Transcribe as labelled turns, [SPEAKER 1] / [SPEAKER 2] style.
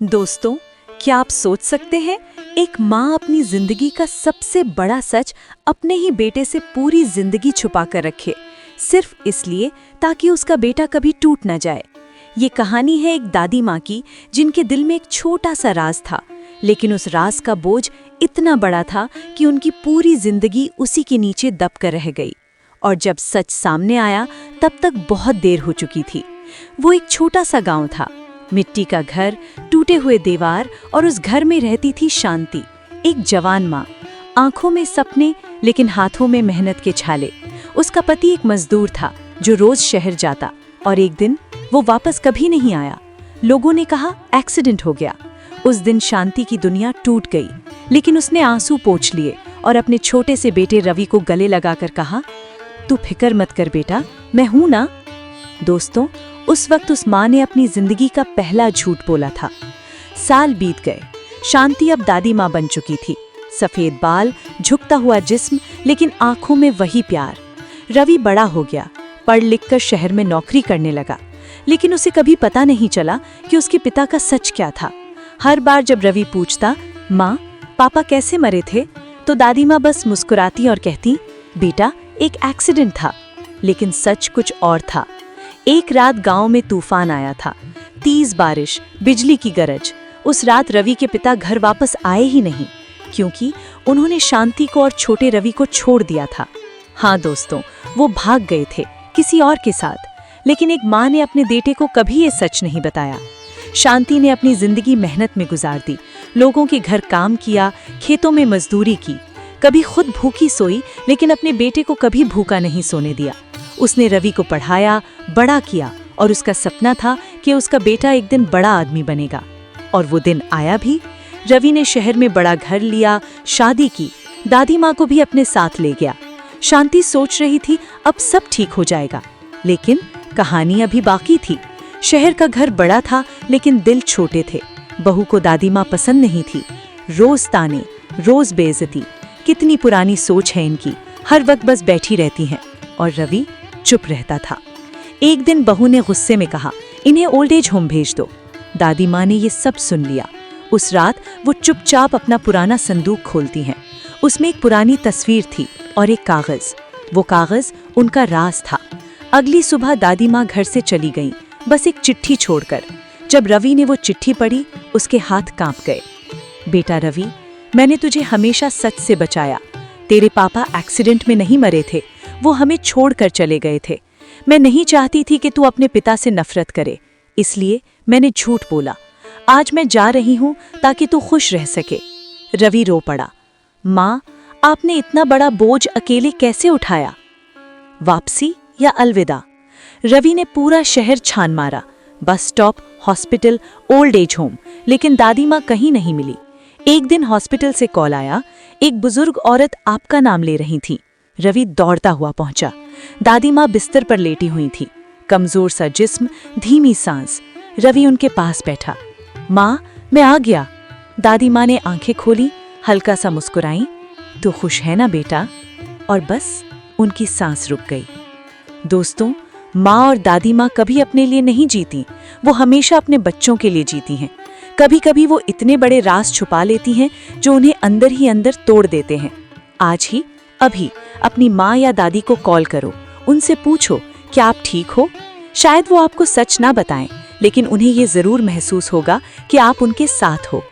[SPEAKER 1] दोस्तों, क्या आप सोच सकते हैं एक माँ अपनी जिंदगी का सबसे बड़ा सच अपने ही बेटे से पूरी जिंदगी छुपा कर रखे, सिर्फ इसलिए ताकि उसका बेटा कभी टूट न जाए। ये कहानी है एक दादी माँ की जिनके दिल में एक छोटा सा राज था, लेकिन उस राज का बोझ इतना बड़ा था कि उनकी पूरी जिंदगी उसी के नीचे दब कर रह गई। और जब सच सामने आया तब तक बहुत देर हो चुकी थी। वो एक छोटा सा गांव था, मिट्टी का घर, टूटे हुए दीवार, और उस घर में रहती थी शांति, एक जवान माँ, आंखों में सपने लेकिन हाथों में मेहनत के छाले। उसका पति एक मजदूर था जो रोज शहर जाता, और एक दिन वो वापस कभी नहीं आया। लोगों ने कहा एक्सीडेंट हो गया। उस दिन शांति की दुनिया टूट गई, लेकिन उसने आंसू पोंछ लिए और अपने छोटे से बेटे रवि को गले लगाकर कहा, तू फिक्र मत कर बेटा, मैं हूं ना। दोस्तों, उस वक्त उस माँ ने अपनी जिंदगी का पहला झूठ बोला था। साल बीत गए। शांति अब दादी माँ बन चुकी थी, सफेद बाल, झुकता हुआ जिस्म, लेकिन आंखों में वही प्यार। रवि बड़ा हो गया, पढ़ लिख कर शहर में नौकरी करने लगा, लेकिन उसे कभी पता नहीं चला कि उसके पिता का सच क्या था। हर बार जब रवि पूछता, माँ पापा कैसे मरे थे, तो दादी माँ बस मुस्कुराती और कहती, बेटा एक एक्सीडेंट था। लेकिन सच कुछ और था। एक रात गांव में तूफान आया था, तेज बारिश, बिजली की गरज। उस रात रवि के पिता घर वापस आए ही नहीं, क्योंकि उन्होंने शांति को और छोटे रवि को छोड़ दिया था। हाँ दोस्तों, वो भाग गए थे किसी और के साथ, लेकिन एक माँ ने अपने बेटे को कभी ये सच नहीं बताया। शांति ने अपनी जिंदगी मेहनत में गुजार दी, लोगों के घर काम किया, खेतों में मजदूरी की, कभी खुद भूखी सोई, लेकिन अपने बेटे को कभी भूखा नहीं सोने दिया। उसने रवि को पढ़ाया, बड़ा किया, और उसका सपना था कि उसका बेटा एक दिन बड़ा आदमी बनेगा। और वो दिन आया भी। रवि ने शहर में बड़ा घर लिया, शादी की, दादी माँ को भी अपने साथ ले गया। शांति सोच रही थी अब सब ठीक हो जाएगा, लेकिन कहानी अभी बाकी थी। शहर का घर बड़ा था, लेकिन दिल छोटे थे। बहू को दादी माँ पसंद नहीं थी। रोज ताने, रोज बेइज्जती। कितनी पुरानी सोच है इनकी, हर वक्त बस बैठी रहती हैं। और रवि चुप रहता था। एक दिन बहू ने गुस्से में कहा, इन्हें ओल्ड एज होम भेज दो। दादी माँ ने ये सब सुन लिया। उस रात वो चुपचाप अपना पुराना संदूक खोलती हैं। उसमें एक पुरानी तस्वीर थी और एक कागज। वो कागज उनका राज था। अगली सुबह दादी माँ घर से चली गईं, बस एक चिट्ठी छोड़कर। जब रवि ने वो चिट्ठी पढ़ी, उसके हाथ कांप गए। बेटा रवि, मैंने तुझे हमेशा सच से बचाया। तेरे पापा एक्सीडेंट में नहीं मरे थे, वो हमें छोड़कर चले गए थे। मैं नहीं चाहती थी कि तू अपने पिता से नफरत करे, इसलिए मैंने झूठ बोला। आज मैं जा रही हूँ ताकि तू खुश रह सके। रवि रो पड़ा। माँ, आपने इतना बड़ा बोझ अकेले कैसे उठाया? वापसी या अलविदा? रवि ने पूरा शहर छान मारा, bus stop, hospital, old age home, लेकिन दादी माँ कहीं नहीं मिली। एक दिन हॉस्पिटल से कॉल आया, एक बुजुर्ग औरत आपका नाम ले रही थी। रवि दौड़ता हुआ पहुंचा। दादी माँ बिस्तर पर लेटी हुई थी, कमजोर सा जिस्म, धीमी सांस। रवि उनके पास बैठा। माँ, मैं आ गया। दादी माँ ने आंखें खोली, हल्का सा मुस्कुराई। तो खुश है ना बेटा? और बस उनकी सांस रुक गई। दोस्तों, माँ और दादी माँ कभी अपने लिए नहीं जीती, वो हमेशा अपने बच्चों के लिए जीती हैं। कभी कभी वो इतने बड़े राज छुपा लेती हैं जो उन्हें अंदर ही अंदर तोड़ देते हैं। आज ही, अभी अपनी माँ या दादी को कॉल करो, उनसे पूछो क्या आप ठीक हो। शायद वो आपको सच ना बताएं, लेकिन उन्हें ये जरूर महसूस होगा कि आप उनके साथ हो।